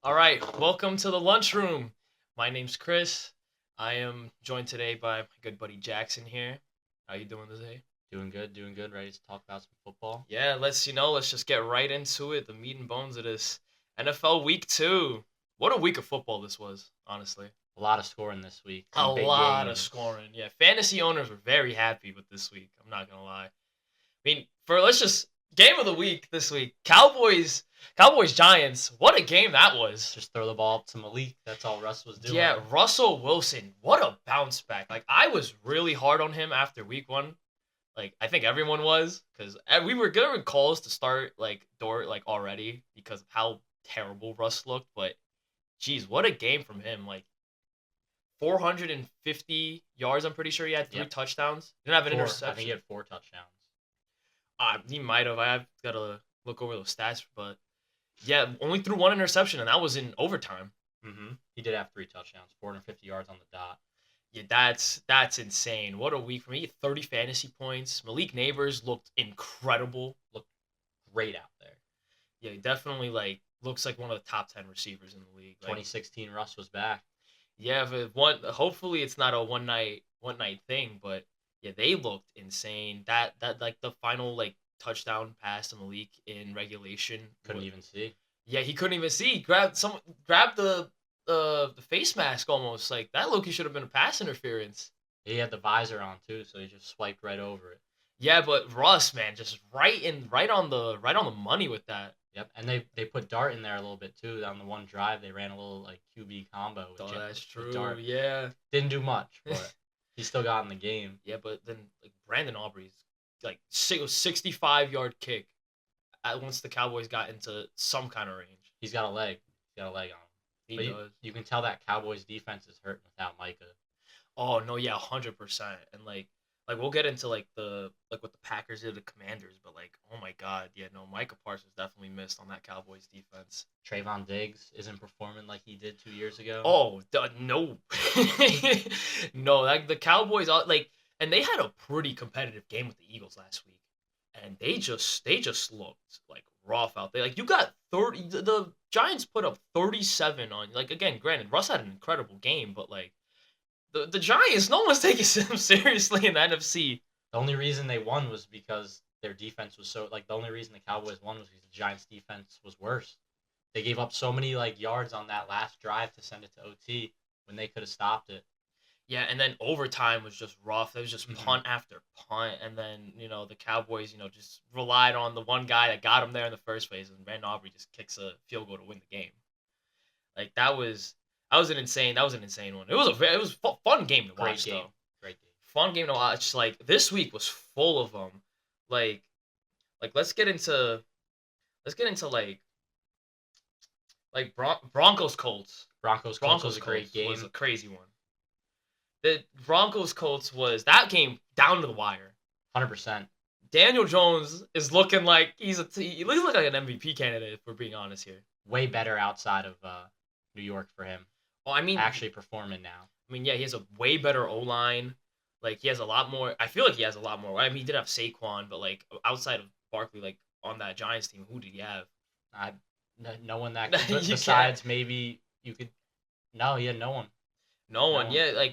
All right, welcome to the lunchroom. My name's Chris. I am joined today by my good buddy Jackson here. How you doing today? Doing good, doing good. Ready to talk about some football. Yeah, let's just get right into it. The meat and bones of this NFL Week 2. What a week of football this was, honestly. A lot of scoring this week. A Some big lot of games. scoring. Yeah, fantasy owners were very happy with this week. I'm not gonna lie. I mean, for let's just game of the week this week. Cowboys Giants. What a game that was. Just throw the ball up to Malik. That's all Russ was doing. Yeah, Russell Wilson, what a bounce back. Like, I was really hard on him after week 1. Like, I think everyone was, because we were getting calls to start, like, Dort, like, already because of how terrible Russ looked. But, geez, what a game from him. Like, 450 yards, I'm pretty sure he had 3 Yep. touchdowns. Didn't have an I interception. think he had 4 touchdowns. He might have. I've got to look over those stats. But, yeah, only threw 1 interception, and that was in overtime. He did have 3 touchdowns, 450 yards on the dot. Yeah, that's insane. What a week for me. 30 fantasy points. Malik Neighbors looked incredible. Looked great out there. Yeah, he definitely looks like one of the top 10 receivers in the league. 2016 Russ was back. Yeah, but hopefully it's not a one night thing, but yeah, they looked insane. That like the final touchdown pass to Malik in regulation. Couldn't even see. Yeah, he couldn't even see. Grabbed the face mask almost. Like that look he should have been a pass interference. He had the visor on too, so he just swiped right over it. Yeah, but Russ, man, just right on the money with that. Yep, and they put Dart in there a little bit too. On the one drive, they ran a little QB combo. Oh, that's true. Dart. Yeah, Didn't do much, but he still got in the game. yeah, but then Brandon Aubrey's 65-yard kick once the Cowboys got into some kind of range. He's got a leg. He's got a leg on him. He But does. you can tell that Cowboys defense is hurting without Micah. Oh no, yeah, 100%. And we'll get into the what the Packers did to the Commanders, but oh my God, yeah, no, Micah Parsons definitely missed on that Cowboys defense. Trayvon Diggs isn't performing like he did 2 years ago. Oh, no, no, the Cowboys and they had a pretty competitive game with the Eagles last week, and they just looked rough out there. Like you got 30, the Giants put up 37 on again. Granted, Russ had an incredible game, but the Giants, no one's taking them seriously in the NFC. The only reason they won was because their defense was so the only reason the Cowboys won was because the Giants defense was worse. They gave up so many yards on that last drive to send it to OT when they could have stopped it. Yeah, and then overtime was just rough. It was just punt after punt, and then the Cowboys just relied on the one guy that got them there in the first place, and Brandon Aubrey just kicks a field goal to win the game. That was an insane one. It was a fun game to watch though. Great game. Fun game to watch. This week was full of them. Like let's get into Broncos Colts. Broncos Colts was a great game. Was a crazy one. The Broncos Colts was that game down to the wire. 100%. Daniel Jones is looking like he looks like an MVP candidate, if we're being honest here. Way better outside of New York for him. Well, I mean, actually performing now. I mean, yeah, he has a way better O-line. He has a lot more. I feel like he has a lot more. I mean, he did have Saquon, but outside of Barkley, on that Giants team, who did he have? No one that could, besides maybe you could. No, he had no one. No one. Yeah,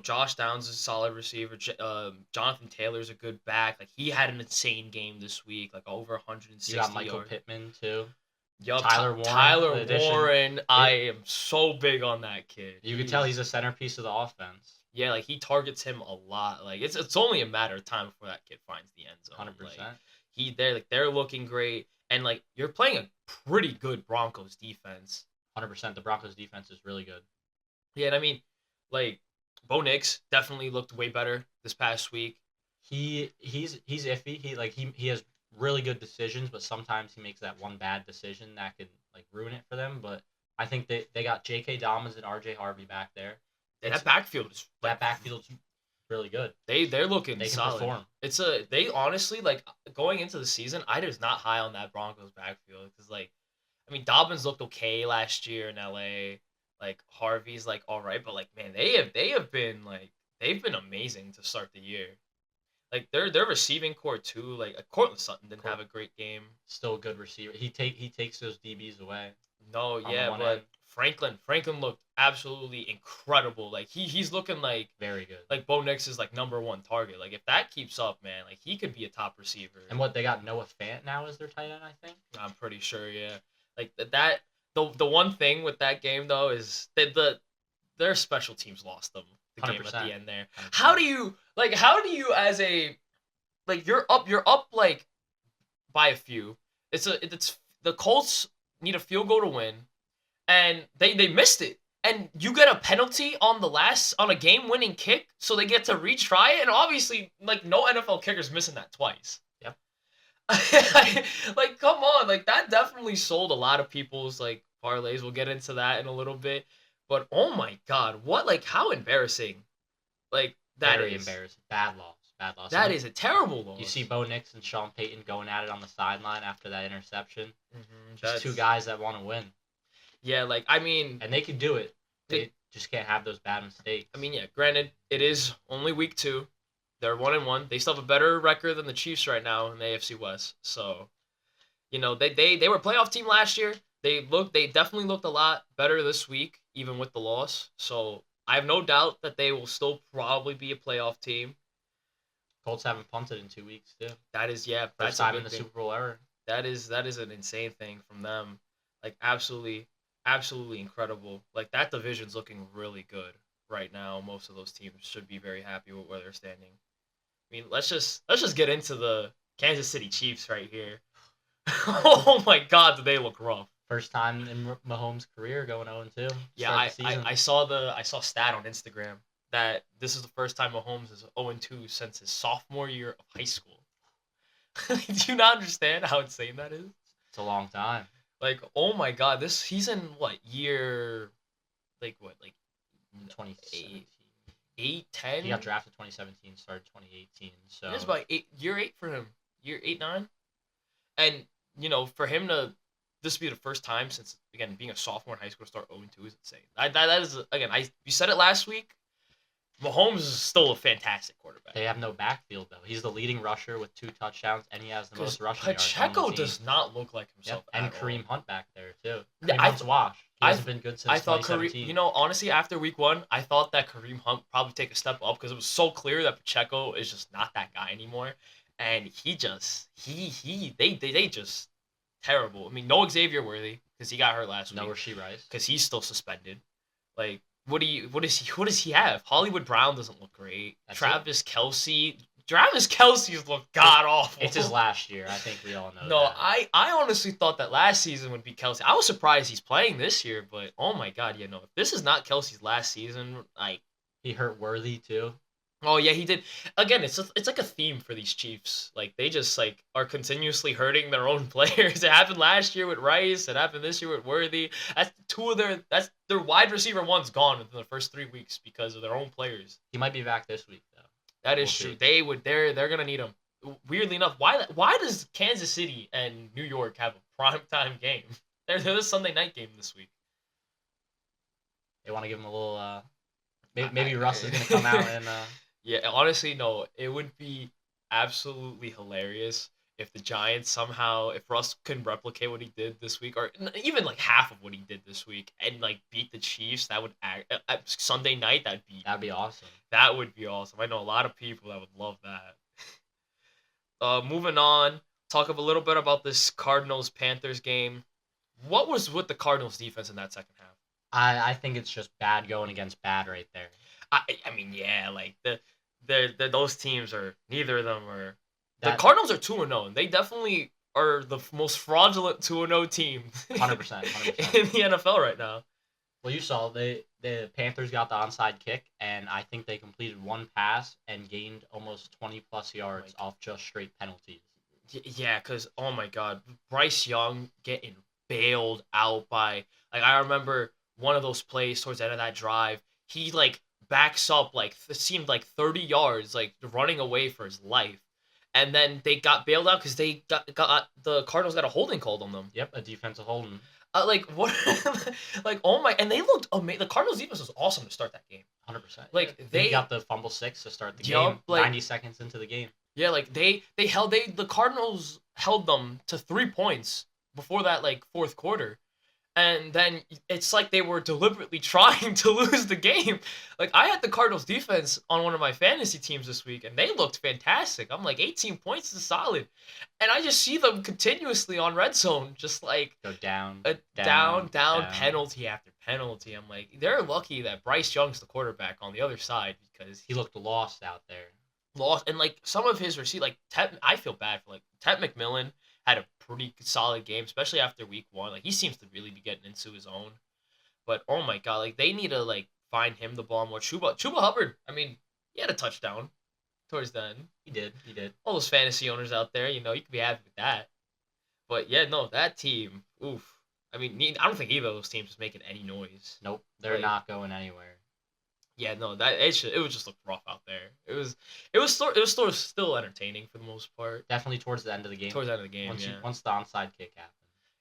Josh Downs is a solid receiver. Jonathan Taylor's a good back. He had an insane this week, over 160 You got Michael yards. Pittman too. Yup, Tyler Warren. I am so big on that kid. You can tell he's a centerpiece of the offense. Yeah, he targets him a lot. It's only a matter of time before that kid finds the end zone. 100%. They're looking great, and you're playing a pretty good Broncos defense. 100%. The Broncos defense is really good. Yeah, and I mean, Bo Nix definitely looked way better this past week. He's iffy. He has really good decisions, but sometimes he makes that one bad decision that could ruin it for them. But I think they got J.K. Dobbins and R.J. Harvey back there. That backfield is backfield's really good. They're looking they solid. Can perform. They honestly going into the season, I was not high on that Broncos backfield because I mean Dobbins looked okay last year in LA. Harvey's all right, but man, they have been they've been amazing to start the year. Their receiving core too. Cortland Sutton didn't have a great game. Still a good receiver. He takes those DBs away. No, on the yeah, one end. but Franklin looked absolutely incredible. Like he's looking Very good. like Bo Nix is like #1 target. Like if that keeps up, man, like he could be a top receiver. And what they got Noah Fant now as their tight end, I think. I'm pretty sure, yeah. Like that the one thing with that game though is that their special teams lost them the game at 100%. the end there. 100%. How do you as a like you're up like by a few. It's the Colts need a field goal to win, and they missed it. And you get a penalty on a game winning kick, so they get to retry it. And obviously, like no NFL kicker's missing that twice. Yep. Like, come on, like that definitely sold a lot of people's like parlays. We'll get into that in a little bit. But oh my god, what like how embarrassing. Like that Very is embarrassing. Bad loss. Bad loss. that is a terrible loss. You see Bo Nix and Sean Payton going at it on the sideline after that interception. Mhm, Just two guys that want to win. Yeah, like I mean, And they can do it. They just can't have those bad mistakes. I mean, yeah. Granted, it is only week 2. They're 1-1. They still have a better record than the Chiefs right now in the AFC West. So, you know, they were a playoff team last year. They definitely looked a lot better this week, even with the loss. So I have no doubt that they will still probably be a playoff team. Colts haven't punted in 2 weeks too. That is First that's time a in big the thing. Super Bowl ever. That is an insane thing from them. Like absolutely incredible. Like that division's looking really good right now. Most of those teams should be very happy with where they're standing. I mean, let's just get into the Kansas City Chiefs right here. Oh my God, do they look rough? First time in Mahomes' career going 0-2. Yeah, I saw a stat on Instagram that this is the first time Mahomes is 0-2 since his sophomore year of high school. Do you not understand how insane that is? It's a long time. Like, oh my God, he's in what year? Like 2017. 8, 10? He got drafted 2017, started 2018. So It's about year 8 for him. Year 8, 9. And, you know, for him to this be the first time since, again, being a sophomore in high school to start 0-2 is insane. That is, again, you said it last week. Mahomes is still a fantastic quarterback. They have no backfield, though. He's the leading rusher with 2 touchdowns, and he has the most rushing yards. Pacheco does not look like himself. Yep. And Kareem Hunt back there, too. Yeah, Kareem Hunt's washed. He hasn't been good since I thought 2017. Kareem, honestly, after week 1, I thought that Kareem Hunt probably take a step up because it was so clear that Pacheco is just not that guy anymore. And they just terrible. I mean, no Xavier Worthy because he got hurt last week. No Rashee Rice Because he's still suspended. Like, what does he have? Hollywood Brown doesn't look great. Travis Kelce's look god awful. It's his last year. I think we all know No, that. I honestly thought that last season would be Kelce. I was surprised he's playing this year, but oh my God, if this is not Kelce's last season, He hurt Worthy, too. Oh yeah, he did. Again, it's like a theme for these Chiefs. Like they just like are continuously hurting their own players. It happened last year with Rice. It happened this year with Worthy. That's their wide receiver one's gone within the first 3 weeks because of their own players. He might be back this week, though. That is true. They're gonna need him. Weirdly enough, why does Kansas City and New York have a primetime game? They're the Sunday night game this week. They want to give him a little. Maybe Russ is gonna come out and. Yeah, honestly, no. It would be absolutely hilarious if the Giants if Russ can replicate what he did this week, or even like half of what he did this week, and like beat the Chiefs. That would Sunday night. That'd be awesome. That would be awesome. I know a lot of people that would love that. Moving on, talk a little bit about this Cardinals-Panthers game. What was with the Cardinals defense in that second half? I think it's just bad going against bad right there. I mean, yeah, like those teams are neither of them are. The Cardinals are 2-0, and they definitely are the most fraudulent 2-0 team. 100%. In the NFL right now. Well, you saw the Panthers got the onside kick, and I think they completed one pass and gained almost 20+ yards off just straight penalties. Yeah, because oh my God, Bryce Young getting bailed out by I remember one of those plays towards the end of that drive. He backs up it seemed like 30 yards running away for his life, and then they got bailed out because they got the Cardinals got a holding called on them. Yep, a defensive holding. What oh my, and they looked amazing. The Cardinals defense was awesome to start that game. 100%. They got the fumble 6 to start the game 90 seconds into the game. Yeah, the Cardinals held them to 3 points before that fourth quarter. And then it's like they were deliberately trying to lose the game. Like I had the Cardinals defense on one of my fantasy teams this week, and they looked fantastic. I'm like 18 points is solid, and I just see them continuously on red zone, just like Go down, a down, down down. penalty after penalty. I'm like, they're lucky that Bryce Young's the quarterback on the other side because He looked lost out there. lost and like some of his receipt like I feel bad for like Ted McMillan had a pretty solid game, especially after week one. Like he seems to really be getting into his own. But oh my god, like they need to like find him the ball more. Chuba Hubbard, I mean, he had a touchdown towards the end. He did. All those fantasy owners out there, you could be happy with that. But yeah, no, that team, oof. I mean, I don't think either of those teams was making any noise. Nope, they're Like, not going anywhere. Yeah, no, it was just look rough out there. It was still entertaining for the most part. Definitely towards the end of the game. Towards the end of the game, Once the onside kick happened.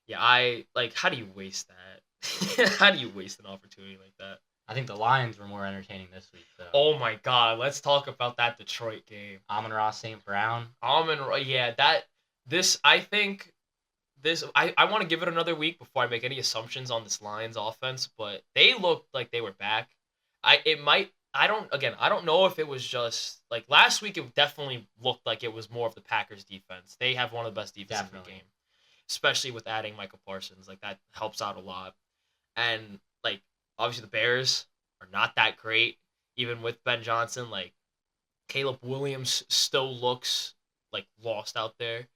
Yeah, I like. How do you waste that? How do you waste an opportunity like that? I think the Lions were more entertaining this week, though. Oh my god, let's talk about that Detroit game. Amon-Ra St. Brown. Yeah, I think I want to give it another week before I make any assumptions on this Lions offense, but they looked like they were back. I don't know if it was just like last week. It definitely looked like it was more of the Packers defense. They have one of the best defenses in the game, especially with adding Michael Parsons. Like that helps out a lot. And like obviously the Bears are not that great, even with Ben Johnson. Like Caleb Williams still looks like lost out there.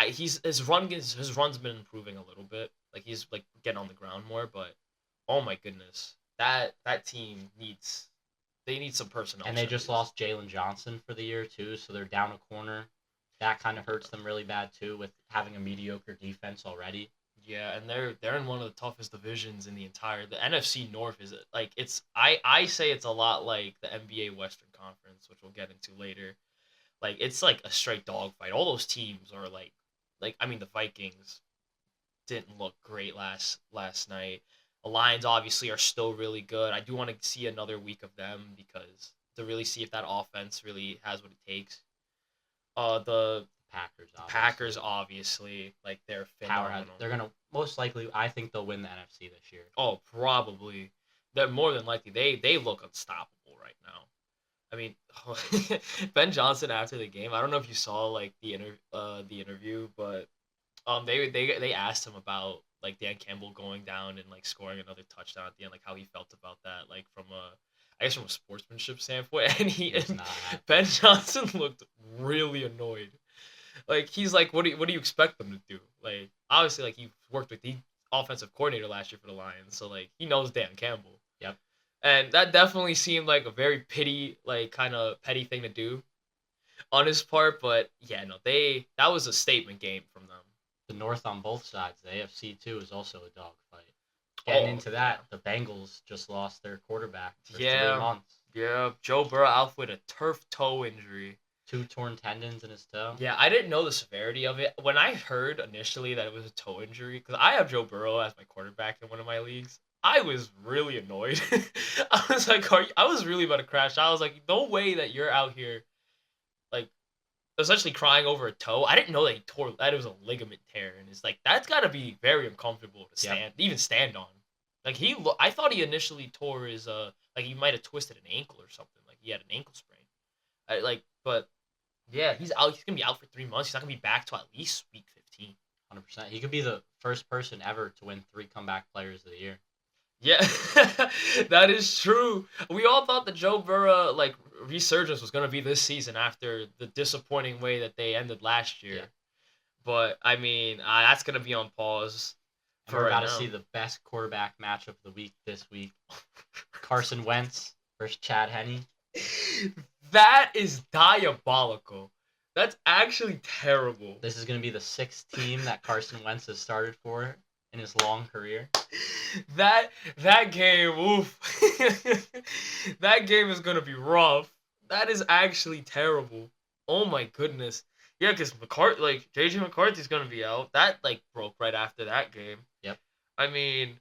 His run's been improving a little bit. Like he's like getting on the ground more, but oh my goodness, that team need some personnel. And they just lost Jalen Johnson for the year too, so they're down a corner. That kind of hurts them really bad too, with having a mediocre defense already. Yeah, and they're in one of the toughest divisions in the NFC North is like I say it's a lot like the NBA Western Conference, which we'll get into later. Like it's like a straight dogfight. All those teams are like I mean the Vikings didn't look great last night. The Lions obviously are still really good. I do want to see another week of them because to really see if that offense really has what it takes. The Packers obviously like they're phenomenal. They're gonna most likely. I think they'll win the NFC this year. Oh, probably. They're more than likely. They look unstoppable right now. I mean, Ben Johnson after the game. I don't know if you saw like the interview, but they asked him about like Dan Campbell going down and like scoring another touchdown at the end, like how he felt about that, like from a sportsmanship standpoint, and Ben Johnson looked really annoyed. Like he's like, what do you expect them to do? Like obviously, like he worked with the offensive coordinator last year for the Lions, so like he knows Dan Campbell. Yep. And that definitely seemed like a very kind of petty thing to do on his part, but yeah, no, that was a statement game from them. The North on both sides, the AFC too, is also a dogfight. Getting into that, the Bengals just lost their quarterback for 3 months. Yeah, Joe Burrow out with a turf toe injury. 2 torn tendons in his toe. Yeah, I didn't know the severity of it. When I heard initially that it was a toe injury, because I have Joe Burrow as my quarterback in one of my leagues, I was really annoyed. I was like, I was really about to crash. I was like, no way that you're out here, like, essentially crying over a toe. I didn't know that it was a ligament tear, and it's like that's got to be very uncomfortable to even stand on. Like I thought he initially tore his like he might have twisted an ankle or something. Like he had an ankle sprain. But yeah, he's out. He's gonna be out for 3 months. He's not gonna be back till at least week 15. 100%. He could be the first person ever to win 3 comeback players of the year. Yeah, that is true. We all thought the Joe Burrow like resurgence was gonna be this season after the disappointing way that they ended last year. Yeah. But I mean, that's gonna be on pause. We're about to see the best quarterback matchup of the week this week: Carson Wentz versus Chad Henne. That is diabolical. That's actually terrible. This is gonna be the 6th team that Carson Wentz has started for in his long career. That game, oof. That game is gonna be rough. That is actually terrible. Oh my goodness. Yeah, because JJ McCarthy's gonna be out. That like broke right after that game. Yep. I mean,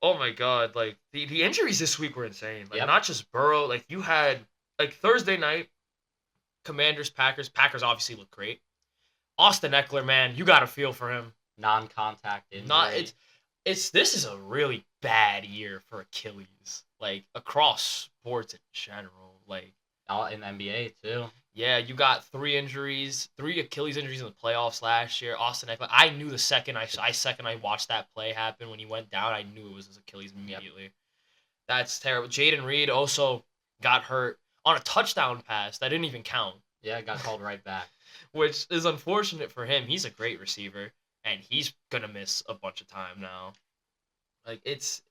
oh my god, like the injuries this week were insane. Like not just Burrow. Like you had like Thursday night, Commanders, Packers. Packers obviously look great. Austin Eckler, man, you got to feel for him. Non-contact injury. this is a really bad year for Achilles, like across sports in general. Like, In the NBA too. yeah, you got three Achilles injuries in the playoffs last year. Austin Eckler, I knew the second I watched that play happen when he went down, I knew it was his Achilles immediately. Yep. That's terrible. Jaden Reed also got hurt on a touchdown pass that didn't even count. Yeah, got called right back. Which is unfortunate for him. He's a great receiver, and he's gonna miss a bunch of time now. Like it's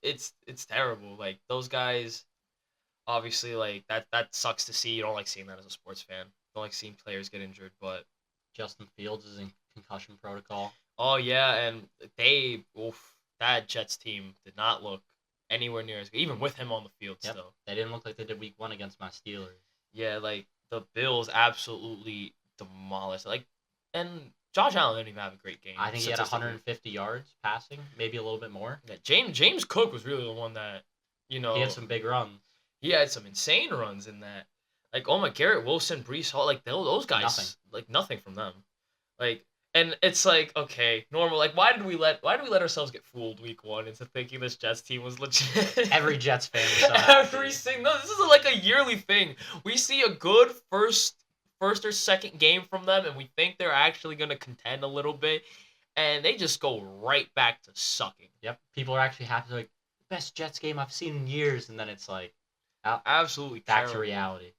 terrible. Like those guys, obviously, like that sucks to see. You don't like seeing that as a sports fan. You don't like seeing players get injured, but Justin Fields is in concussion protocol. Oh yeah, and that Jets team did not look anywhere near as good, even with him on the field. Yep. Still, they didn't look like they did week 1 against my Steelers. Yeah, like the Bills absolutely demolished. Like, and Josh Allen didn't even have a great game. I think he had 150 yards passing, maybe a little bit more. Yeah, James Cook was really the one that, he had some big runs. He had some insane runs in that. Like, oh my, Garrett Wilson, Breece Hall, like those guys, nothing from them. Like, and it's like, okay, normal. Like, why did we let ourselves get fooled week 1 into thinking this Jets team was legit? Every Jets fan was so happy. This is like a yearly thing. We see a good first or second game from them, and we think they're actually going to contend a little bit, and they just go right back to sucking. Yep, people are actually happy. They're like, best Jets game I've seen in years, and then it's like, absolutely back to reality.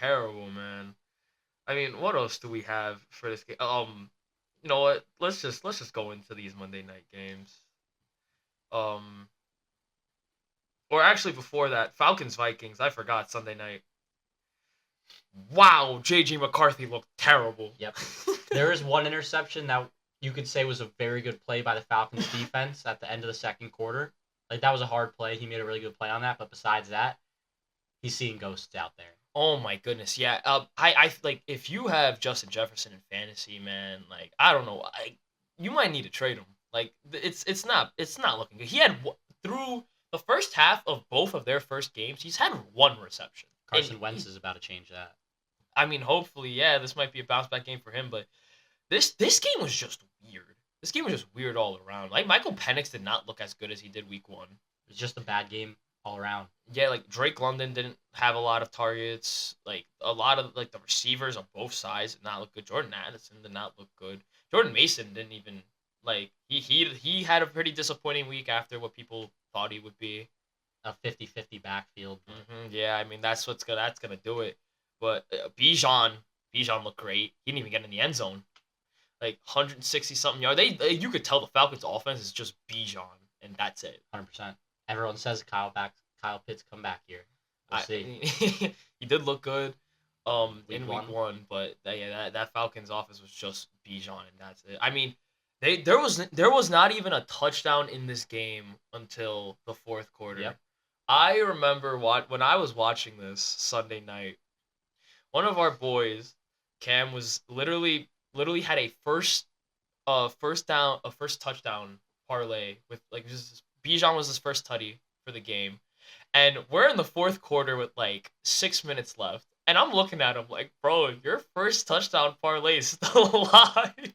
Terrible, man. I mean, what else do we have for this game? You know what? Let's just go into these Monday night games. Or actually before that, Falcons-Vikings. I forgot Sunday night. Wow, J.J. McCarthy looked terrible. Yep. There is one interception that you could say was a very good play by the Falcons defense at the end of the second quarter. Like, that was a hard play. He made a really good play on that. But besides that, he's seeing ghosts out there. Oh my goodness, yeah. I like, if you have Justin Jefferson in fantasy, man, like, I don't know, you might need to trade him. Like, it's not looking good. He had, through the first half of both of their first games, he's had one reception. Carson Wentz is about to change that. I mean, hopefully, yeah, this might be a bounce back game for him, but this game was just weird. This game was just weird all around. Like, Michael Penix did not look as good as he did week 1. It was just a bad game all around. Yeah, like Drake London didn't have a lot of targets. Like, a lot of like the receivers on both sides did not look good. Jordan Addison did not look good. Jordan Mason didn't even, like, he had a pretty disappointing week after what people thought he would be. A 50-50 backfield. Mm-hmm. Yeah, I mean that's gonna do it. But Bijan looked great. He didn't even get in the end zone. Like 160 something yards. You could tell the Falcons' offense is just Bijan, and that's it. 100%. Everyone says Kyle Pitts come back here. We'll see. He did look good in week one, but that Falcons offense was just Bijan, and that's it. I mean, there was not even a touchdown in this game until the fourth quarter. Yep. I remember when I was watching this Sunday night, one of our boys, Cam, was literally had a first touchdown parlay with, like, just Bijan was his first tutty for the game. And we're in the fourth quarter with like 6 minutes left. And I'm looking at him like, bro, your first touchdown parlay is still alive.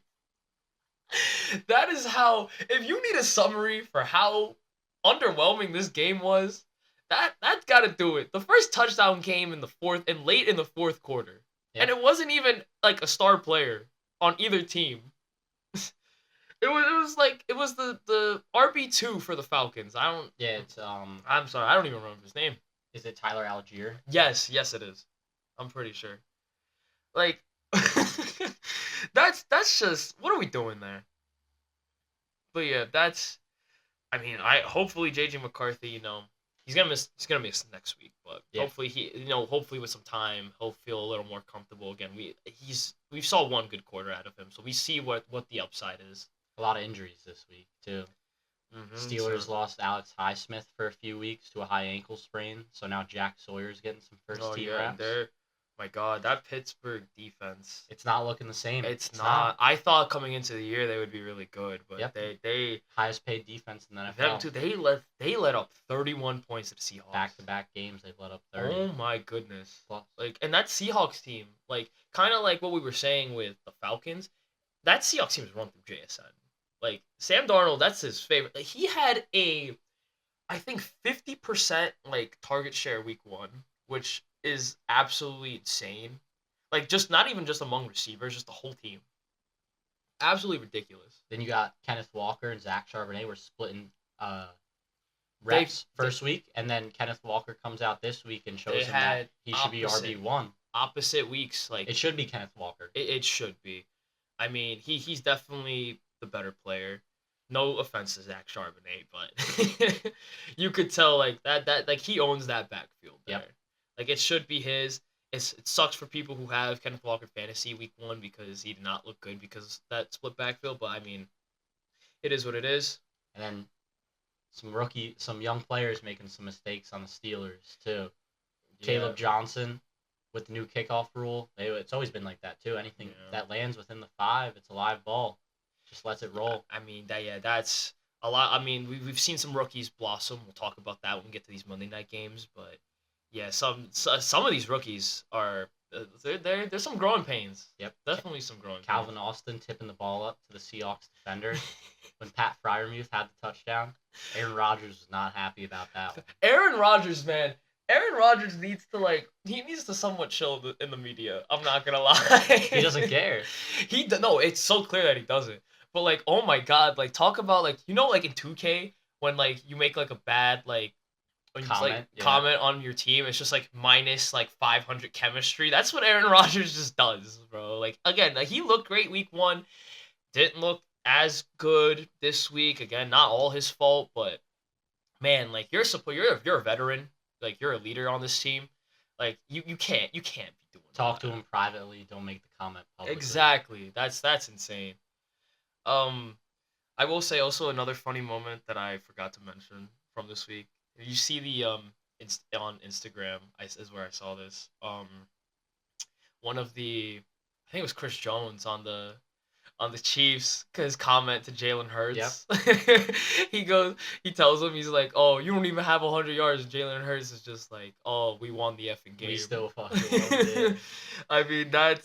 That is how, if you need a summary for how underwhelming this game was, that's got to do it. The first touchdown came in the fourth and late in the fourth quarter. Yeah. And it wasn't even like a star player on either team. It was the RB2 for the Falcons. I'm sorry, I don't even remember his name. Is it Tyler Algier? Yes it is. I'm pretty sure. Like, that's just, what are we doing there? But yeah, hopefully JJ McCarthy, he's gonna miss next week, but yeah. Hopefully with some time he'll feel a little more comfortable again. We saw one good quarter out of him, so we see what the upside is. A lot of injuries this week too. Mm-hmm, Steelers lost Alex Highsmith for a few weeks to a high ankle sprain, so now Jack Sawyer's getting some first team reps. My God, that Pittsburgh defense. It's not looking the same. It's not. I thought coming into the year they would be really good, but yep. they highest paid defense in the NFL. Them too. They let up 31 points to the Seahawks. Back-to-back games they've let up 30. Oh my goodness. Plus. Like, and that Seahawks team, like, kind of like what we were saying with the Falcons, that Seahawks team is run through JSN. Like Sam Darnold, that's his favorite. Like, he had I think 50% like target share week 1, which is absolutely insane. Like just not even just among receivers, just the whole team. Absolutely ridiculous. Then you got Kenneth Walker and Zach Charbonnet were splitting They reps first week, and then Kenneth Walker comes out this week and they shows him that had he should be RB1. opposite weeks. Like It should be Kenneth Walker. it should be. I mean, he's definitely the better player. No offense to Zach Charbonnet, but you could tell like that like he owns that backfield there. Yep. Like it should be his. It sucks for people who have Kenneth Walker fantasy week 1 because he did not look good because of that split backfield. But I mean, it is what it is. And then some young players making some mistakes on the Steelers too. Yeah. Caleb Johnson with the new kickoff rule. It's always been like that too. Anything that lands within the 5, it's a live ball. Just lets it roll. I mean, that's a lot. I mean, we've seen some rookies blossom. We'll talk about that when we get to these Monday night games. But yeah, some of these rookies are there's some growing pains. Yep, definitely some growing. Calvin Austin tipping the ball up to the Seahawks defenders when Pat Fryermuth had the touchdown. Aaron Rodgers was not happy about that one. Aaron Rodgers, man. Aaron Rodgers needs to somewhat chill in the media. I'm not gonna lie. He doesn't care. No, it's so clear that he doesn't. But like, oh my god, like talk about like like in 2K when like you make like a bad like comment on your team, it's just like minus like 500 chemistry. That's what Aaron Rodgers just does, bro. Like again, like he looked great week 1, didn't look as good this week. Again, not all his fault, but man, like you're a veteran. Like you're a leader on this team. Like you can't be doing Talk to him privately. Don't make the comment publicly. Exactly. That's insane. I will say also another funny moment that I forgot to mention from this week. You see the on Instagram is where I saw this. One of the I think it was Chris Jones on the Chiefs, his comment to Jalen Hurts. Yep. he tells him, he's like, oh, you don't even have 100 yards. And Jalen Hurts is just like, oh, we won the effing game. We still fucking won. I mean, that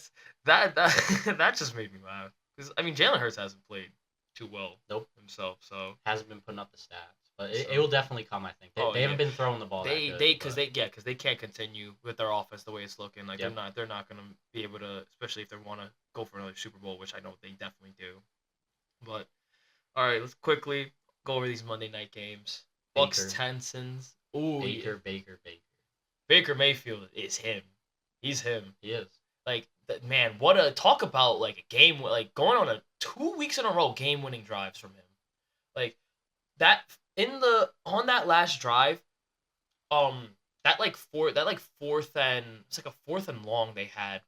just made me laugh. Because, I mean, Jalen Hurts hasn't played too well himself, so. Hasn't been putting up the stats. But it will definitely come, I think. They haven't been throwing the ball because they can't continue with their offense the way it's looking. Like they're not going to be able to, especially if they want to go for another Super Bowl, which I know they definitely do. But all right, let's quickly go over these Monday night games. Bucks Texans. Ooh, Baker Mayfield is him. He's him. He is. Like man, talk about like a game, like going on a 2 weeks in a row game-winning drives from him. Like that. On that last drive, that fourth and it's like a fourth and long they had,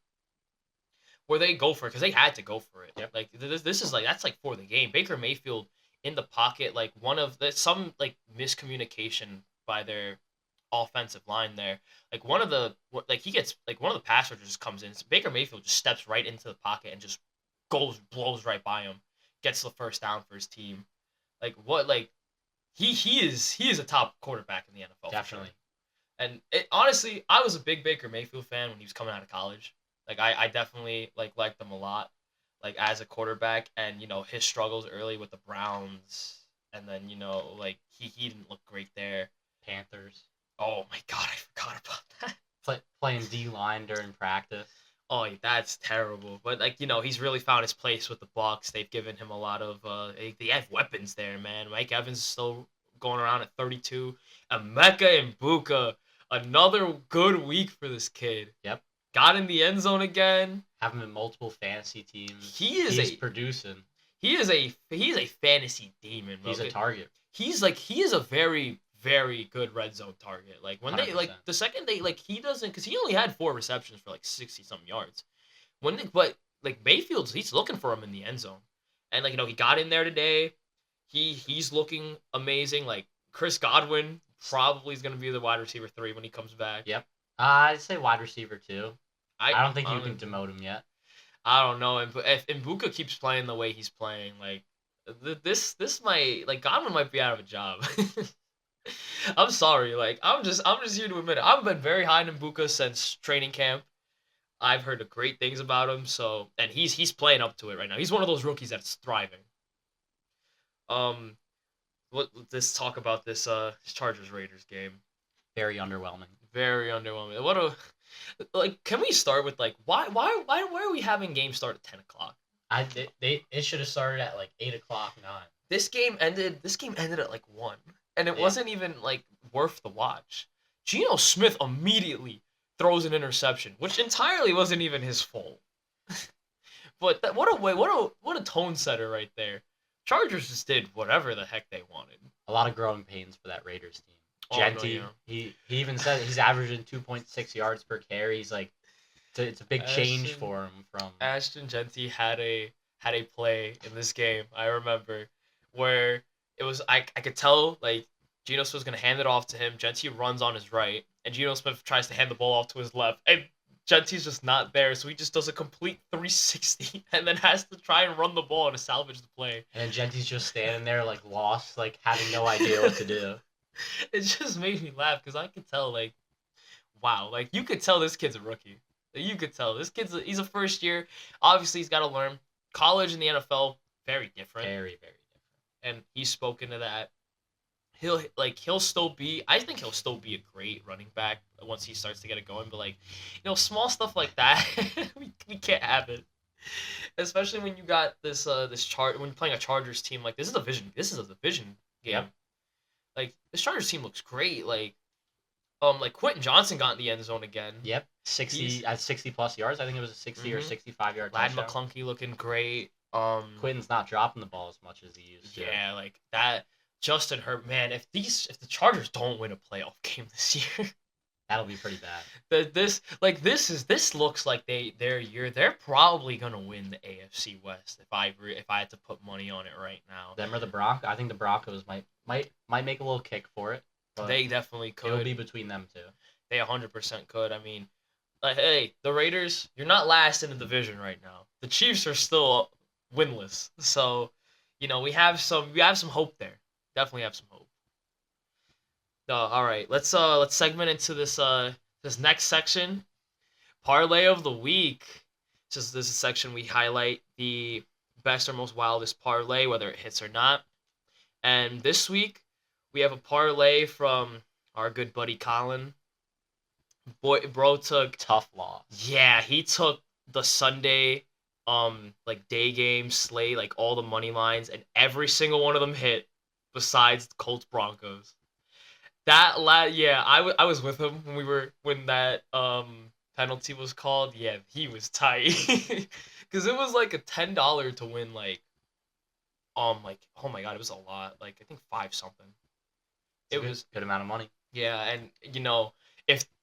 where they go for it because they had to go for it. Yep. Like this is like that's like for the game. Baker Mayfield in the pocket, like some like miscommunication by their offensive line there. Like one of the pass rushers just comes in. So Baker Mayfield just steps right into the pocket and just blows right by him, gets the first down for his team. Like what like. He is a top quarterback in the NFL. Definitely. Sure. And honestly, I was a big Baker Mayfield fan when he was coming out of college. Like I definitely liked him a lot, like as a quarterback, and his struggles early with the Browns, and then like he didn't look great there. Panthers. Oh my god, I forgot about that. Playing D-line during practice. Oh, that's terrible. But he's really found his place with the Bucs. They've given him a lot of. They have weapons there, man. Mike Evans is still going around at 32. Emeka Egbuka, another good week for this kid. Yep. Got in the end zone again. Have him in multiple fantasy teams. He's producing. He is a fantasy demon. Bro. He's a target. He is a very, very good red zone target. Like when 100%. they the second they he doesn't, because he only had 4 receptions for 60 something yards. Mayfield's, he's looking for him in the end zone, and he got in there today. He's looking amazing. Like Chris Godwin probably is going to be the wide receiver 3 when he comes back. Yep. I'd say wide receiver 2. I don't think you can demote him yet. I don't know. If Egbuka keeps playing the way he's playing, this might Godwin might be out of a job. I'm sorry. I'm just here to admit it. I've been very high on Egbuka since training camp. I've heard great things about him. And he's playing up to it right now. He's one of those rookies that's thriving. Um, let's talk about this Chargers Raiders game. Very underwhelming. Very underwhelming. What a like. Can we start with like why are we having games start at 10 o'clock? It should have started at like 8 o'clock, 9. This game ended. This game ended at like 1, and it Yeah. wasn't even like worth the watch. Geno Smith immediately throws an interception, which entirely wasn't even his fault. But what a way, what a tone setter right there. Chargers just did whatever the heck they wanted. A lot of growing pains for that Raiders team. Oh, Genty, no, yeah. he even said he's averaging 2.6 yards per carry. He's like, it's a big change Ashton- for him from. Ashton Genty had a play in this game. I remember where it was I could tell like Geno Smith was gonna hand it off to him. Genty runs on his right, and Geno Smith tries to hand the ball off to his left, and Genty's just not there, so he just does a complete 360 and then has to try and run the ball to salvage the play. And Genty's just standing there like lost, like having no idea what to do. It just made me laugh because I could tell like, wow, like you could tell this kid's a rookie. Like, you could tell this he's a first year. Obviously, he's got to learn. College and the NFL very different, Very, very different. and he's spoken to that. I think he'll still be a great running back once he starts to get it going. But like, small stuff like that, we can't have it. Especially when you got this when you're playing a Chargers team like this is a division. This is a division game. Yep. Like this Chargers team looks great. Like Quentin Johnson got in the end zone again. Yep, 60 plus yards. I think it was a 60 or 65 yard Lad touchdown. McClunkey looking great. Quentin's not dropping the ball as much as he used to. Yeah, like that. Justin Herbert, man, if the Chargers don't win a playoff game this year, That'll be pretty bad. this looks like their year. They're probably gonna win the AFC West if I had to put money on it right now. Them or the Broncos. I think the Broncos might make a little kick for it. But They definitely it'll could. be between them two. They 100% could. I mean, like, hey, the Raiders, you're not last in the division right now. The Chiefs are still winless, so we have some hope there. Definitely have some hope. All right, let's segment into this next section, parlay of the week. This is a section we highlight the best or most wildest parlay, whether it hits or not. And this week we have a parlay from our good buddy Colin. Bro took Tough loss. Yeah, he took the Sunday like day game slate, like all the money lines, and every single one of them hit besides the Colts Broncos. I was with him when that penalty was called. Yeah, he was tight. Cuz it was like a $10 to win like oh my god, it was a lot. Like I think 5 something. It was a good amount of money. Yeah, and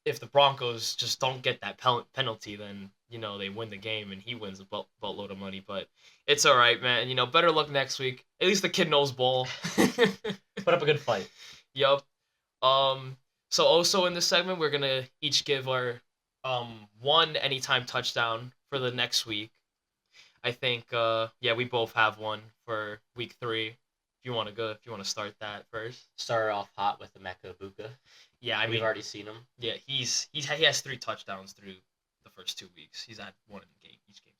if the Broncos just don't get that penalty, then they win the game and he wins a boatload of money. But it's all right, man. Better luck next week. At least the kid knows ball. Put up a good fight. Yup. So also in this segment, we're gonna each give our one anytime touchdown for the next week. I think we both have one for week 3. If you want to start that first. Start off hot with the Mecca Buka. Yeah, We've already seen him. Yeah, he has 3 touchdowns through the first 2 weeks. He's had one in the game each game,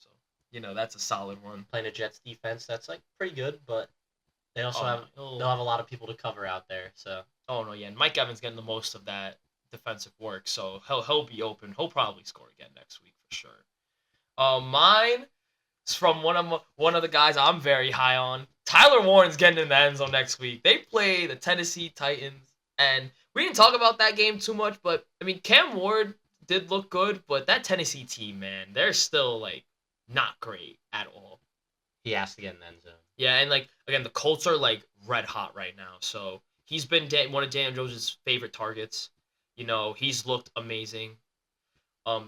so that's a solid one. Playing a Jets defense that's like pretty good, but they also they'll have a lot of people to cover out there. So oh no, yeah, and Mike Evans getting the most of that defensive work, so he'll be open. He'll probably score again next week for sure. Mine is from one of the guys I'm very high on. Tyler Warren's getting in the end zone next week. They play the Tennessee Titans, and we didn't talk about that game too much, but I mean Cam Ward did look good, but that Tennessee team, man, they're still like not great at all. he has to get in the end zone. Yeah, and like again, the Colts are like red hot right now. So he's been one of Daniel Jones' favorite targets. He's looked amazing.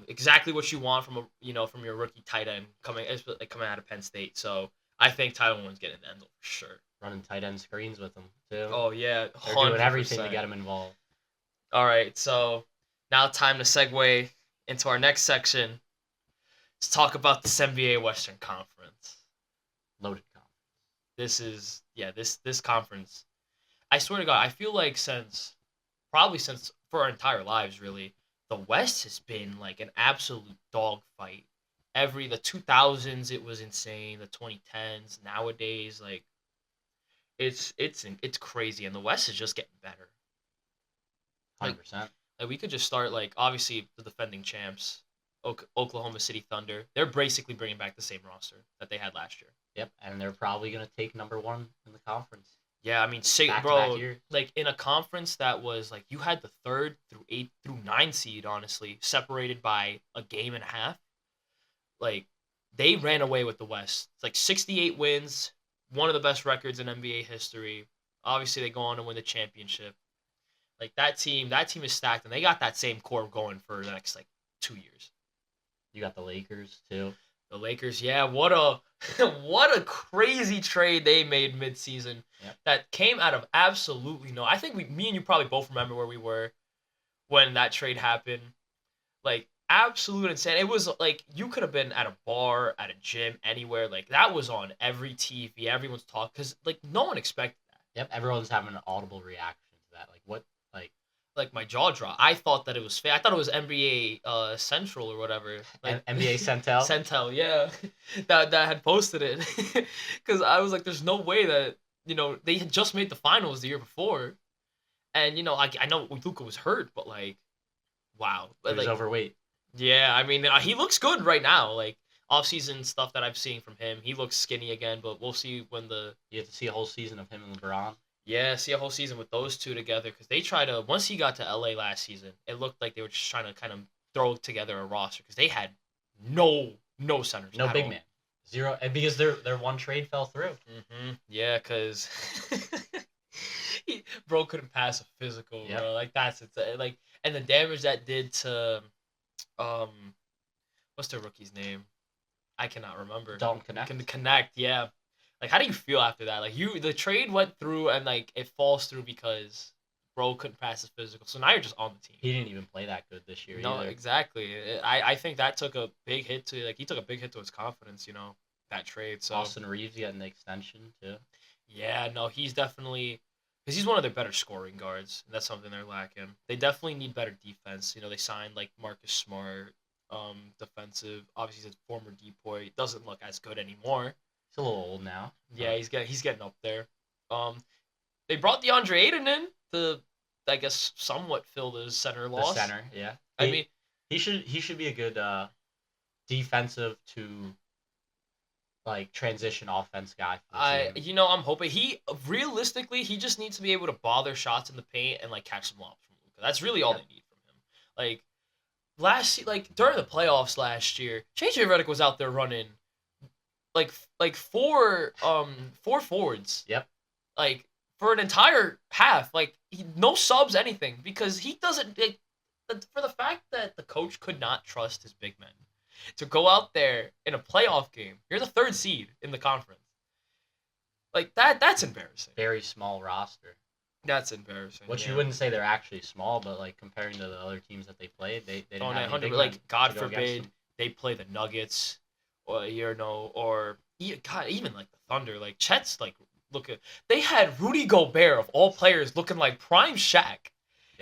Exactly what you want from from your rookie tight end coming out of Penn State. So I think Tyler Warren's getting in the end zone for sure. Running tight end screens with him too. Oh yeah, They're doing 100%. everything to get him involved. All right, so now time to segue into our next section. Let's talk about this NBA Western Conference. Loaded conference. This conference. I swear to God, I feel like since for our entire lives, really, the West has been like an absolute dogfight. The 2000s, it was insane. The 2010s, nowadays, like It's crazy, and the West is just getting better. 100%. Like we could just start like obviously the defending champs, Oklahoma City Thunder. They're basically bringing back the same roster that they had last year. Yep, and they're probably gonna take number one in the conference. Yeah, I mean, Back-to-back years. like in a conference that was like you had the 3rd through 8th through 9 seed, honestly, separated by a game and a half. Like they ran away with the West. It's like 68 wins, one of the best records in NBA history. Obviously, they go on to win the championship. Like that team is stacked, and they got that same core going for the next like 2 years. You got the Lakers too. The Lakers, yeah, what a what a crazy trade they made midseason. Yep. That came out of absolutely no. I think me and you probably both remember where we were when that trade happened. Like absolute insane. It was like you could have been at a bar, at a gym, anywhere. Like that was on every TV. Everyone's talking because like no one expected that. Yep, everyone's having an audible reaction to that. Like what? Like my jaw dropped. I thought that it was fake. I thought it was NBA Central or whatever. Like NBA Centel. Centel, yeah, that had posted it because I was like, "There's no way that they had just made the finals the year before," and I know Luka was hurt, but like, wow, He was overweight. Yeah, I mean, he looks good right now. Like off-season stuff that I've seen from him, he looks skinny again. But we'll see when you have to see a whole season of him and LeBron. Yeah, see a whole season with those two together because they once he got to LA last season, it looked like they were just trying to kind of throw together a roster because they had no centers. No big man. Zero, and because their one trade fell through. Mm-hmm. Yeah, because bro couldn't pass a physical, yep. Bro. Like that's like, and the damage that did to, what's the rookie's name? I cannot remember. Dalton Connect. Connect, yeah. Like, how do you feel after that? Like, the trade went through and, like, it falls through because bro couldn't pass his physical. So now you're just on the team. He didn't even play that good this year No, either. exactly. I think that took a big hit to, like, he took a big hit to his confidence, that trade. So Austin Reeves getting the extension, too. Yeah, no, he's definitely, because he's one of their better scoring guards. And that's something they're lacking. They definitely need better defense. They signed, like, Marcus Smart, defensive. Obviously, he's a former depoy. Doesn't look as good anymore. He's a little old now. Yeah, he's getting up there. They brought DeAndre Ayton in to, I guess, somewhat fill the center loss. The center, yeah. I mean, he should be a good defensive to like transition offense guy. I'm hoping realistically he just needs to be able to bother shots in the paint and like catch some lobs from Luka. That's really all they need from him. Like during the playoffs last year, JJ Redick was out there running like four forwards. Yep. Like for an entire half, like no subs, anything, because he doesn't for the fact that the coach could not trust his big men to go out there in a playoff game. You're the 3rd seed in the conference. Like that's embarrassing. Very small roster. That's embarrassing. Which you wouldn't say they're actually small, but like comparing to the other teams that they played, they didn't have any big men. God forbid they play the Nuggets. Or even like the Thunder, like Chet's like they had Rudy Gobert of all players looking like prime Shaq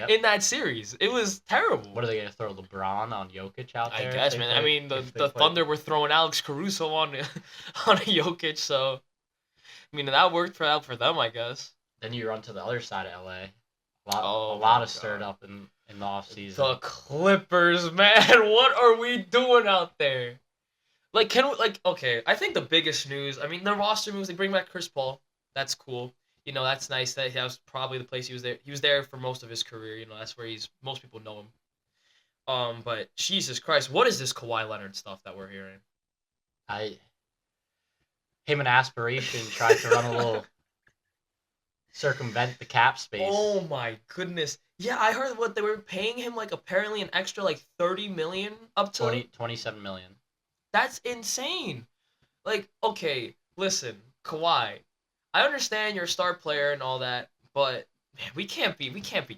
in that series. It was terrible. What are they gonna throw LeBron on Jokic out there? I guess, man. I mean, the Thunder were throwing Alex Caruso on Jokic, so I mean that worked out for them, I guess. Then you run to the other side of LA. A lot of stirred up in the offseason. The Clippers, man. What are we doing out there? Like, okay, I think the biggest news, I mean, the roster moves, they bring back Chris Paul. That's cool. That's nice. That was probably the place he was there. He was there for most of his career. That's where most people know him. But Jesus Christ, what is this Kawhi Leonard stuff that we're hearing? Him and Aspiration tried to run a little circumvent the cap space. Oh my goodness. Yeah, I heard what they were paying him, like, apparently an extra, like, $30 million up to... 27 million. That's insane. Like, okay, listen, Kawhi, I understand you're a star player and all that, but man, we can't be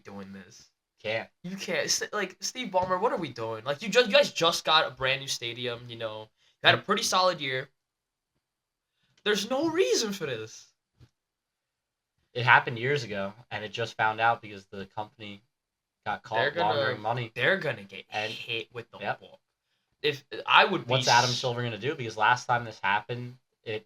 doing this. Can't. You can't. Like, Steve Ballmer, what are we doing? Like, you guys just got a brand new stadium, you had a pretty solid year. There's no reason for this. It happened years ago, and it just found out because the company got caught laundering money. They're gonna get hit with the ball. What's Adam Silver gonna do? Because last time this happened, it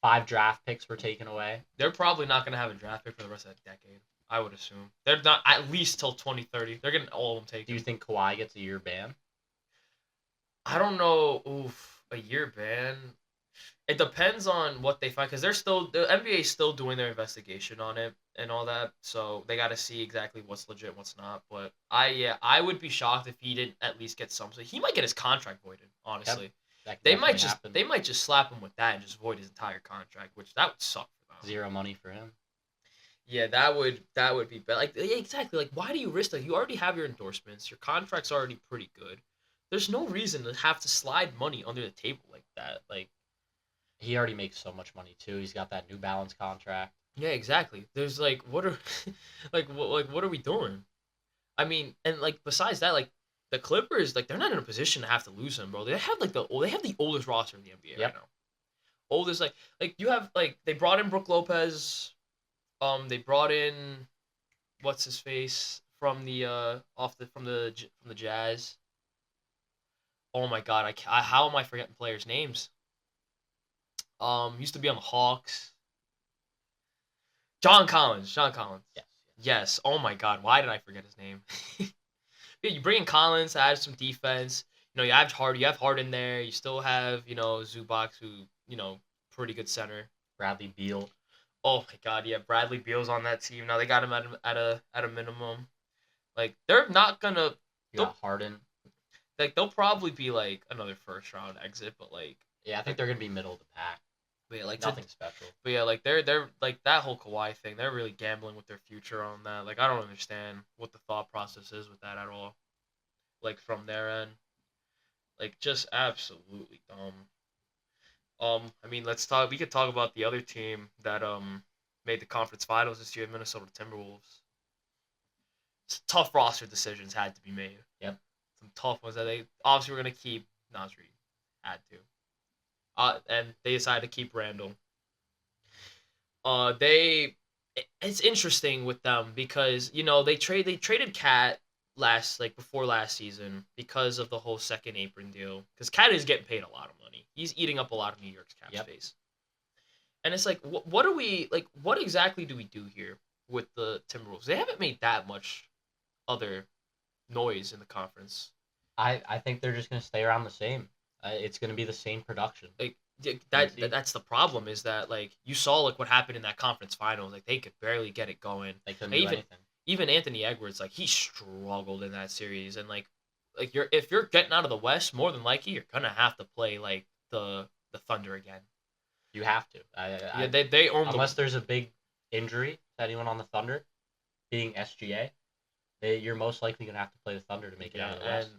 5 draft picks were taken away. They're probably not going to have a draft pick for the rest of the decade. I would assume they're not at least till 2030. They're getting all of them taken. Do you think Kawhi gets a year ban? I don't know. Oof, a year ban. It depends on what they find because the NBA is still doing their investigation on it and all that. So they got to see exactly what's legit, what's not. But I would be shocked if he didn't at least get some. So he might get his contract voided. Honestly, That they could might definitely happen. they might just slap him with that and just void his entire contract, which that would suck for them. Zero money for him. Yeah, that would be bad. Like yeah, exactly. Like why do you risk that? You already have your endorsements. Your contract's already pretty good. There's no reason to have to slide money under the table like that. Like He already makes so much money too. He's got that New Balance contract. yeah, exactly. There's like what are what are we doing? I mean, and like besides that, like the Clippers, like they're not in a position to have to lose him, bro. They have the oldest roster in the NBA right Yep. now. Oldest like you have like they brought in Brook Lopez. They brought in what's his face from the from the Jazz. Oh my God, how am I forgetting players' names? Used to be on the Hawks. John Collins. John Collins. Yes. Yes. Oh my God, why did I forget his name? Yeah, you bring in Collins to add some defense. You know, you have Harden there. You still have, Zubac, who, pretty good center. Bradley Beal. Oh my God, yeah, Bradley Beal's on that team now. They got him at a minimum. Like they're not gonna. You got Harden. Like they'll probably be like another first round exit, but like. Yeah, I think they're gonna be middle of the pack. But yeah, like Nothing special. But yeah, like they're like that whole Kawhi thing. They're really gambling with their future on that. Like I don't understand what the thought process is with that at all. Like from their end, like just absolutely dumb. I mean, let's talk. We could talk about the other team that made the conference finals this year, Minnesota Timberwolves. Tough roster decisions had to be made. Yep. Some tough ones that they obviously were gonna keep. Nas Reed had to. And they decided to keep Randall. It's interesting with them because they traded Cat before last season because of the whole second apron deal. Because Cat is getting paid a lot of money. He's eating up a lot of New York's cap space. And it's like, what do we like? What exactly do we do here with the Timberwolves? They haven't made that much other noise in the conference. I think they're just gonna stay around the same. It's gonna be the same production. Like that's the problem is that like you saw like what happened in that conference finals. Like they could barely get it going. They couldn't do anything. Even Anthony Edwards, like he struggled in that series, and like if you're getting out of the West, more than likely you're gonna have to play like the Thunder again. You have to. They own unless there's a big injury to anyone on the Thunder, being SGA, you're most likely gonna have to play the Thunder to make it out of the West.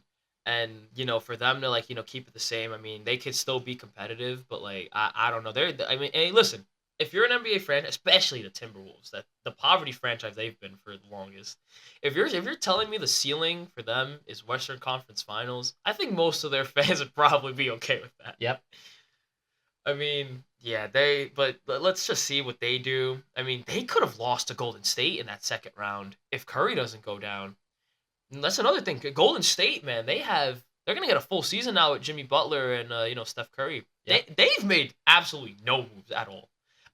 And for them to keep it the same, I mean they could still be competitive, but like I don't know. Hey, listen, if you're an NBA fan, especially the Timberwolves, that the poverty franchise they've been for the longest, if you're telling me the ceiling for them is Western Conference Finals, I think most of their fans would probably be okay with that. Yep. I mean, yeah, but let's just see what they do. I mean, they could have lost to Golden State in that second round if Curry doesn't go down. And that's another thing. Golden State, man, they're gonna get a full season now with Jimmy Butler and Steph Curry. Yep. They've made absolutely no moves at all.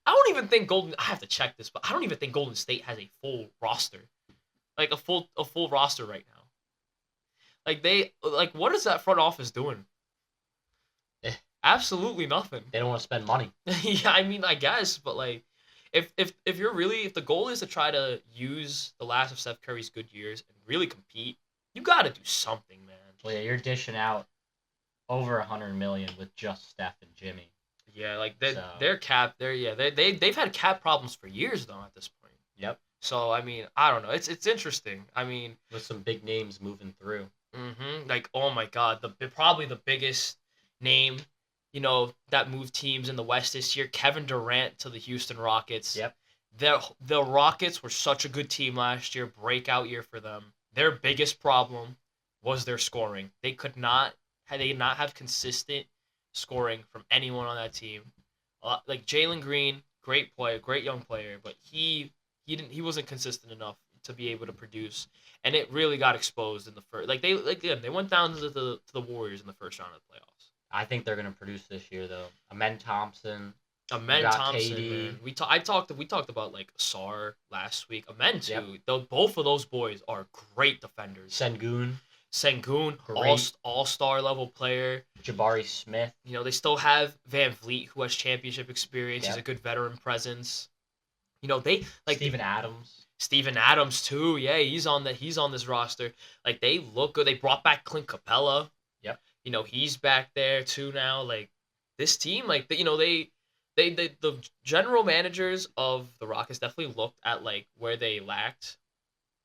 I don't even think I have to check this, but I don't even think Golden State has a full roster, like a full roster right now. Like what is that front office doing? Absolutely nothing. They don't want to spend money. Yeah, I mean, I guess, but like, if the goal is to try to use the last of Steph Curry's good years and really compete, you got to do something, man. Well, yeah, you're dishing out over $100 million with just Steph and Jimmy. Yeah, like they've had cap problems for years though at this point. Yep. So I mean, I don't know. It's interesting. I mean, with some big names moving through. Mm-hmm. Like, oh my God, probably the biggest name, that moved teams in the West this year, Kevin Durant to the Houston Rockets. Yep. The Rockets were such a good team last year, breakout year for them. Their biggest problem was their scoring. They did not have consistent scoring from anyone on that team. Like Jalen Green, great player, great young player, but he wasn't consistent enough to be able to produce, and it really got exposed in the first. They went down to the Warriors in the first round of the playoffs. I think they're gonna produce this year though. Amen Thompson, Amen got Thompson, KD. man. We talked about like Sar last week. Amen Yep. too. Though both of those boys are great defenders. Sengun. Sengun, Great. all-star level player. Jabari Smith. You know, they still have Van Vliet, who has championship experience. Yep. He's a good veteran presence. You know, they like Steven Adams. Steven Adams too. Yeah, he's on this roster. Like they look good. They brought back Clint Capella. Yep. You know, he's back there too now. Like this team, like you know, the general managers of the Rockets definitely looked at like where they lacked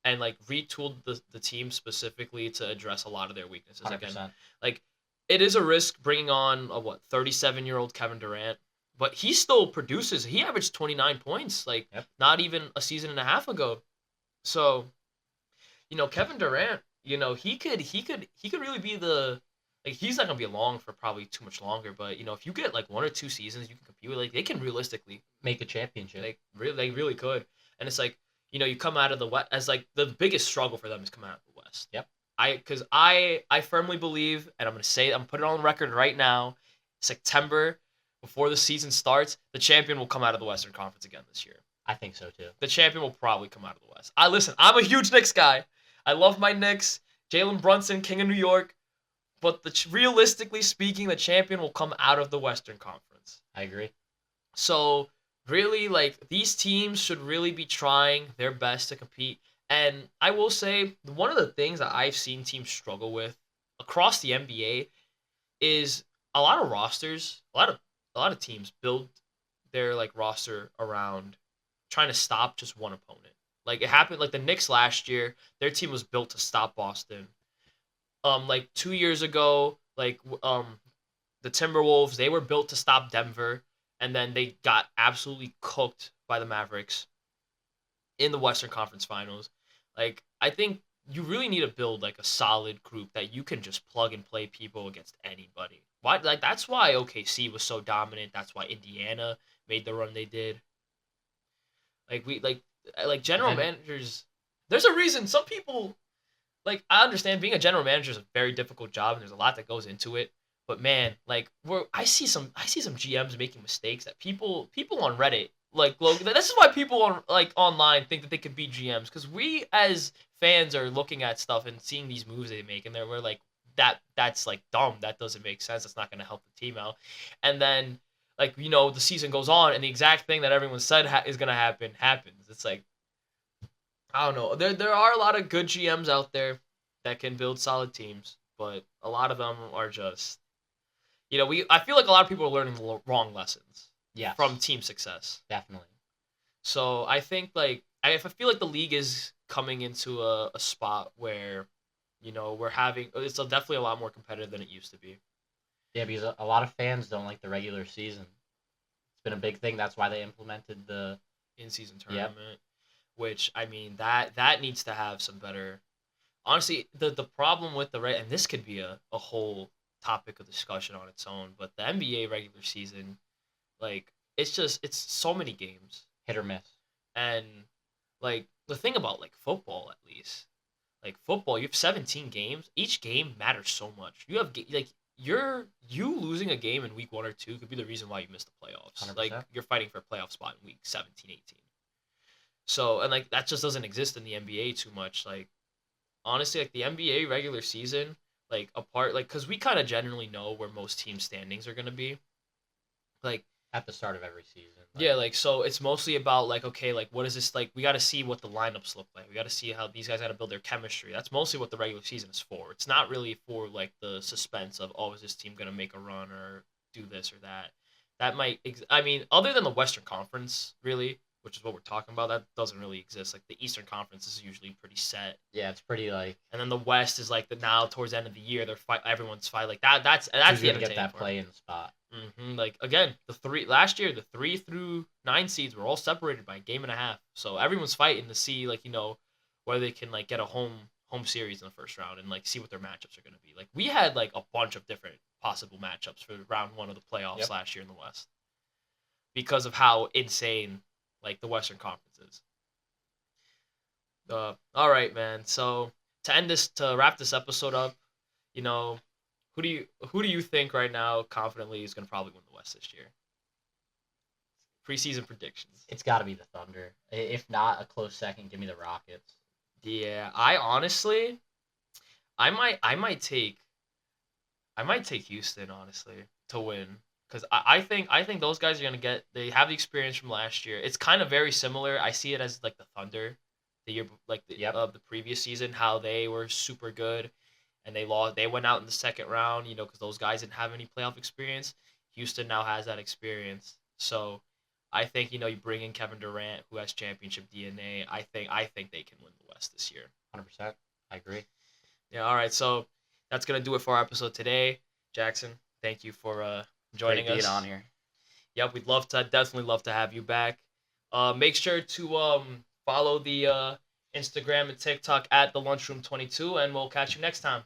and like retooled the team specifically to address a lot of their weaknesses 100%. again. Like it is a risk bringing on a 37-year-old Kevin Durant, but he still produces. He averaged 29 points like not even a season and a half ago. So, you know, Kevin Durant, you know, he could really be the like he's not gonna be along for probably too much longer, but you know, if you get like 1 or 2 seasons you can compete with, like they can realistically make a championship. They really could. And it's like, you know, you come out of the West as like the biggest struggle for them is coming out of the West. Yep. I firmly believe, and I'm gonna put it on record right now, September before the season starts, the champion will come out of the Western Conference again this year. I think so too. The champion will probably come out of the West. I'm a huge Knicks guy. I love my Knicks. Jalen Brunson, King of New York. But realistically speaking, the champion will come out of the Western Conference. I agree. So really, like these teams should really be trying their best to compete. And I will say one of the things that I've seen teams struggle with across the NBA is a lot of rosters, a lot of teams build their like roster around trying to stop just one opponent. Like it happened like the Knicks last year, their team was built to stop Boston. Like 2 years ago, like the Timberwolves, they were built to stop Denver, and then they got absolutely cooked by the Mavericks in the Western Conference Finals. Like I think you really need to build like a solid group that you can just plug and play people against anybody. Why? Like that's why OKC was so dominant. That's why Indiana made the run they did. Like general managers. There's a reason some people like I understand being a general manager is a very difficult job and there's a lot that goes into it. But man, like I see some GMs making mistakes that people on Reddit like Logan. This is why people on like online think that they could be GMs because we as fans are looking at stuff and seeing these moves they make and we're like that's like dumb. That doesn't make sense. That's not going to help the team out. And then like you know the season goes on and the exact thing that everyone said is going to happen happens. It's like I don't know. There are a lot of good GMs out there that can build solid teams, but a lot of them are just, you know, I feel like a lot of people are learning the wrong lessons. Yes. From team success. Definitely. So I think like I feel like the league is coming into a spot where, you know, it's definitely a lot more competitive than it used to be. Yeah, because a lot of fans don't like the regular season. It's been a big thing. That's why they implemented the in-season tournament. Yep. Which I mean that needs to have some better. Honestly, the problem with and this could be a whole topic of discussion on its own, but the NBA regular season, like it's so many games, hit or miss, and like the thing about like football at least, like football you have 17 games. Each game matters so much. You have like you losing a game in week 1 or 2 could be the reason why you missed the playoffs. 100%. Like you're fighting for a playoff spot in week 17, 18. So, and like that just doesn't exist in the NBA too much. Like, honestly, like the NBA regular season, like apart, like, cause we kind of generally know where most team standings are gonna be. Like at the start of every season. Yeah, like so it's mostly about like okay, like what is this like? We got to see what the lineups look like. We got to see how these guys got to build their chemistry. That's mostly what the regular season is for. It's not really for like the suspense of oh, is this team gonna make a run or do this or that. That might, I mean, other than the Western Conference, really, which is what we're talking about, that doesn't really exist. Like the Eastern Conference is usually pretty set. Yeah, it's pretty like. And then the West is like now towards the end of the year, everyone's fight like that. That's the entertaining get that play in spot. Mm-hmm. Like again, last year, the 3 through 9 seeds were all separated by a game and a half. So everyone's fighting to see like whether they can like get a home series in the first round and like see what their matchups are going to be. Like we had like a bunch of different possible matchups for round 1 of the playoffs last year in the West because of how insane like the Western Conference is. All right, man. So to wrap this episode up, who do you think right now confidently is going to probably win the West this year? Preseason predictions. It's got to be the Thunder. If not a close second, give me the Rockets. Yeah, I honestly, I might take Houston honestly to win because I think those guys are gonna get. They have the experience from last year. It's kind of very similar. I see it as like the Thunder, the year like the Yep. of the previous season, how they were super good, and they lost. They went out in the second round, because those guys didn't have any playoff experience. Houston now has that experience, so I think you bring in Kevin Durant, who has championship DNA. I think they can win the West this year. 100%. I agree. Yeah. All right. So that's gonna do it for our episode today. Jackson, thank you for joining Great us. being on here. Yep, we'd definitely love to have you back. Make sure to follow the Instagram and TikTok at the Lunchroom 22, and we'll catch you next time.